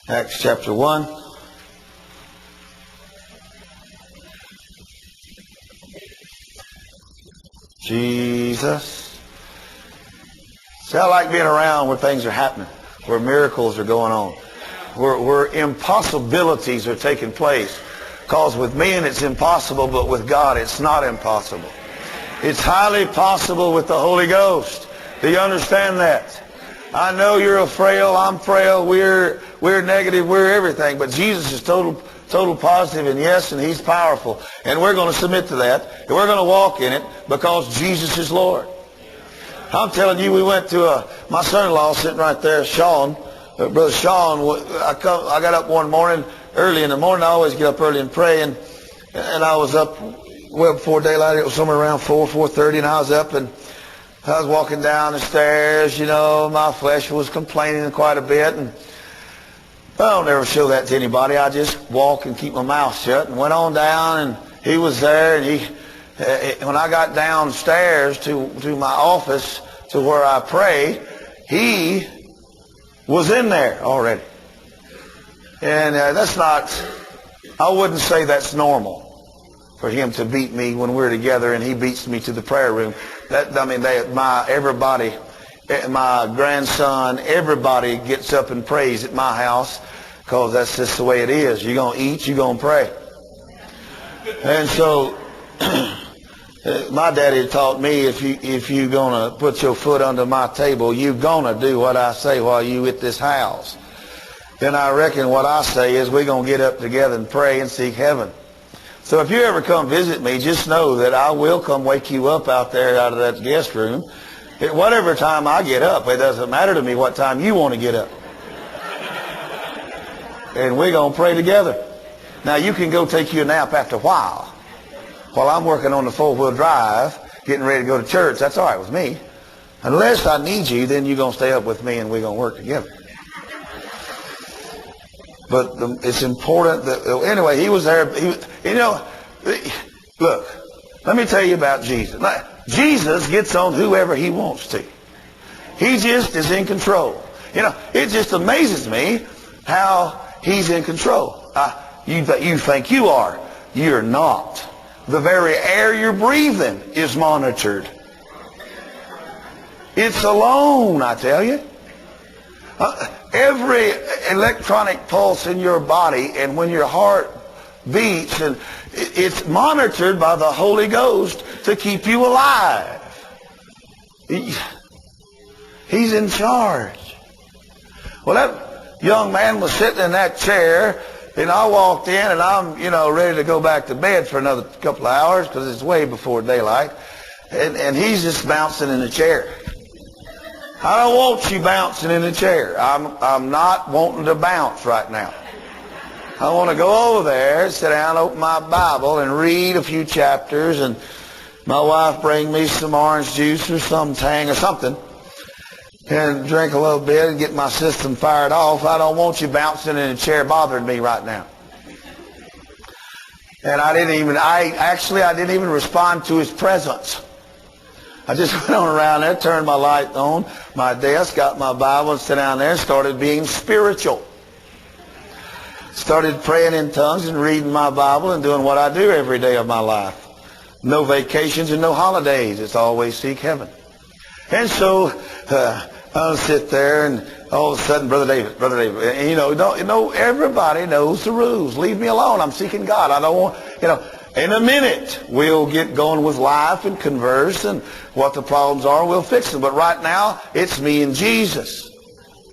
Acts chapter 1. Jesus. See, I like being around where things are happening, where miracles are going on, where impossibilities are taking place. Because with men it's impossible, but with God it's not impossible. It's highly possible with the Holy Ghost. Do you understand that? I know you're frail, I'm frail, we're negative, we're everything, but Jesus is total positive, and yes, and He's powerful. And we're going to submit to that, and we're going to walk in it because Jesus is Lord. I'm telling you, we went to my son-in-law sitting right there, Sean, Brother Sean. I got up one morning, early in the morning. I always get up early and pray, and I was up well before daylight. It was somewhere around 4:30, and I was up, and I was walking down the stairs. You know, my flesh was complaining quite a bit, and I don't ever show that to anybody. I just walk and keep my mouth shut, and went on down, and he was there, and when I got downstairs to my office to where I pray, he was in there already. And that's not, I wouldn't say that's normal for him to beat me when we're together and he beats me to the prayer room. Everybody, my grandson, everybody gets up and prays at my house because that's just the way it is. You're going to eat, you're going to pray. And so my daddy taught me if you're going to put your foot under my table, you're going to do what I say while you at this house. Then I reckon what I say is we're going to get up together and pray and seek heaven. So if you ever come visit me, just know that I will come wake you up out there out of that guest room. At whatever time I get up, it doesn't matter to me what time you want to get up. And we're going to pray together. Now you can go take you a nap after a while I'm working on the 4-wheel drive, getting ready to go to church. That's all right with me. Unless I need you, then you're going to stay up with me and we're going to work together. But it's important that, anyway, he was there. Look, let me tell you about Jesus. Jesus gets on whoever he wants to. He just is in control. It just amazes me how he's in control. You think you are. You're not. The very air you're breathing is monitored. It's alone, I tell you. Every electronic pulse in your body, and when your heart beats, and it's monitored by the Holy Ghost to keep you alive. He's in charge. Well, that young man was sitting in that chair, and I walked in, and I'm, ready to go back to bed for another couple of hours because it's way before daylight, and he's just bouncing in the chair. I don't want you bouncing in the chair. I'm not wanting to bounce right now. I want to go over there, sit down, open my Bible, and read a few chapters, and my wife bring me some orange juice or some Tang or something, and drink a little bit and get my system fired off. I don't want you bouncing in a chair bothering me right now. And I didn't even respond to his presence. I just went on around there, turned my light on, my desk, got my Bible, and sat down there and started being spiritual. Started praying in tongues and reading my Bible and doing what I do every day of my life. No vacations and no holidays. It's always seek heaven. And so I'll sit there, and all of a sudden, Brother David, and everybody knows the rules. Leave me alone. I'm seeking God. I don't want, in a minute, we'll get going with life and converse, and what the problems are, we'll fix them. But right now, it's me and Jesus.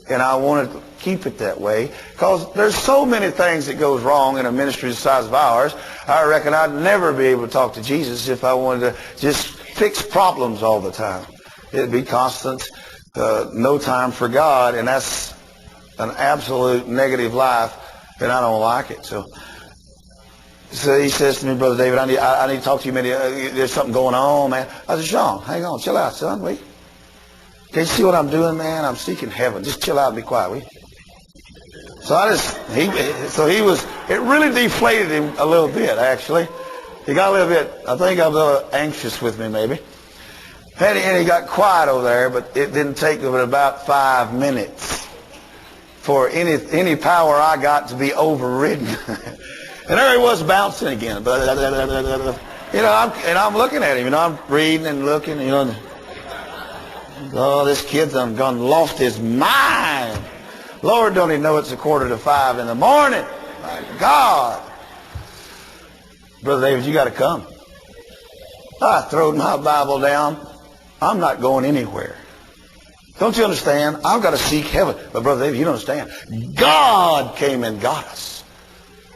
And I want to keep it that way, because there's so many things that goes wrong in a ministry the size of ours. I reckon I'd never be able to talk to Jesus if I wanted to just fix problems all the time. It'd be constant, no time for God, and that's an absolute negative life, and I don't like it. So he says to me, Brother David, I need to talk to you. There's something going on, man. I said, Sean, hang on, chill out, son. Wait. Can you see what I'm doing, man? I'm seeking heaven. Just chill out and be quiet, will you? It really deflated him a little bit, actually. He got a little bit, I think I was a little anxious with me, maybe. And he got quiet over there, but it didn't take but about 5 minutes. for any power I got to be overridden. And there he was bouncing again. You know, I'm looking at him, you know, I'm reading and looking, you know. Oh, this kid's done lost his mind. Lord, don't he know it's 4:45 in the morning? My God. Brother David, you got to come. I throwed my Bible down. I'm not going anywhere. Don't you understand? I've got to seek heaven. But Brother David, you don't understand. God came and got us.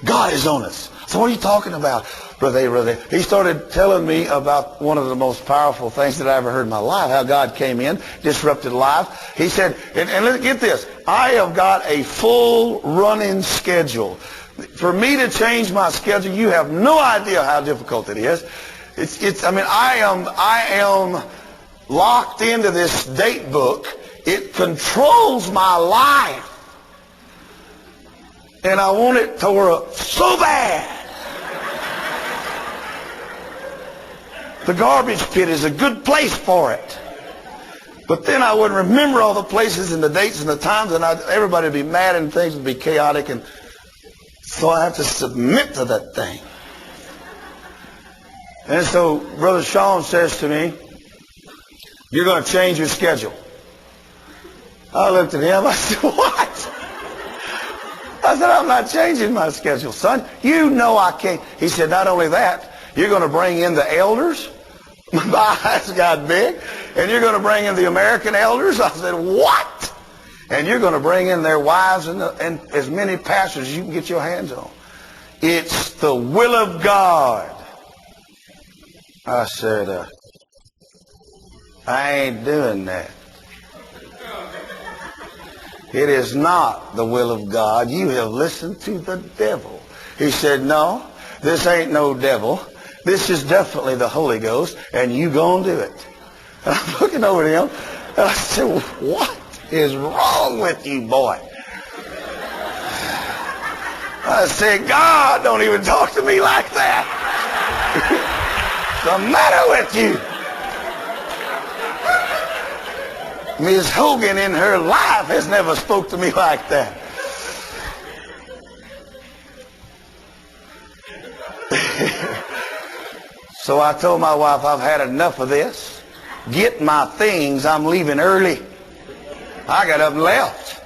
God is on us. So what are you talking about, Brother David? He started telling me about one of the most powerful things that I ever heard in my life, how God came in, disrupted life. He said, and let's get this, I have got a full running schedule. For me to change my schedule, you have no idea how difficult it is. I am locked into this date book. It controls my life. And I want it to work so bad. The garbage pit is a good place for it. But then I wouldn't remember all the places and the dates and the times, and everybody would be mad and things would be chaotic. And so I have to submit to that thing. And so Brother Sean says to me, you're going to change your schedule. I looked at him. I said, what? I said, I'm not changing my schedule, son. You know I can't. He said, not only that, you're going to bring in the elders. My eyes got big. And you're going to bring in the American elders. I said, what? And you're going to bring in their wives and as many pastors as you can get your hands on. It's the will of God. I said, I ain't doing that. It is not the will of God. You have listened to the devil. He said, no, this ain't no devil. This is definitely the Holy Ghost, and you gonna do it. And I'm looking over at him, and I said, what is wrong with you, boy? I said, God, don't even talk to me like that. What's the matter with you? Ms. Hogan in her life has never spoke to me like that. So I told my wife, I've had enough of this. Get my things, I'm leaving early. I got up and left.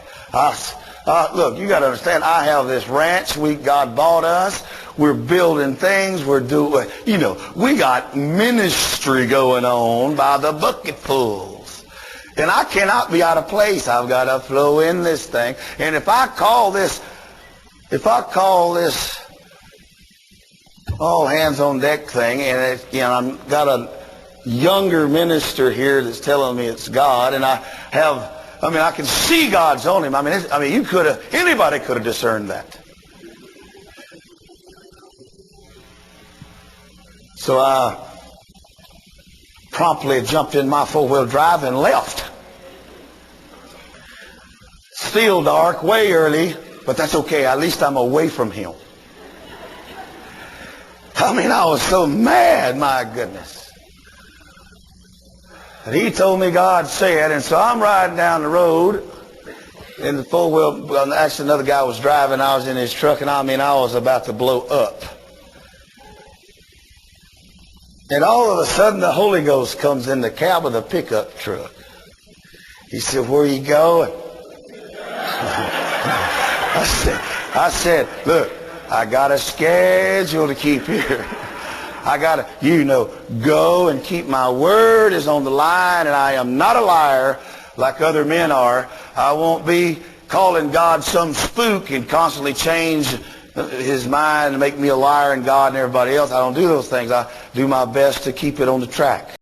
Look, you got to understand, I have this ranch God bought us. We're building things. We're doing, you know, we got ministry going on by the bucketfuls. And I cannot be out of place. I've got to flow in this thing. And if I call this all hands on deck thing, and I've got a younger minister here that's telling me it's God, and I can see God's on him. Anybody could have discerned that. So I promptly jumped in my four-wheel drive and left. Still dark, way early, but that's okay. At least I'm away from him. I was so mad, my goodness. And he told me God said, and so I'm riding down the road in the four-wheel. Actually, another guy was driving. I was in his truck, and I was about to blow up. And all of a sudden, the Holy Ghost comes in the cab of the pickup truck. He said, where are you going? I said, look, I got a schedule to keep here. I got to, go and keep my word is on the line, and I am not a liar like other men are. I won't be calling God some spook and constantly change his mind and make me a liar and God and everybody else. I don't do those things. I do my best to keep it on the track.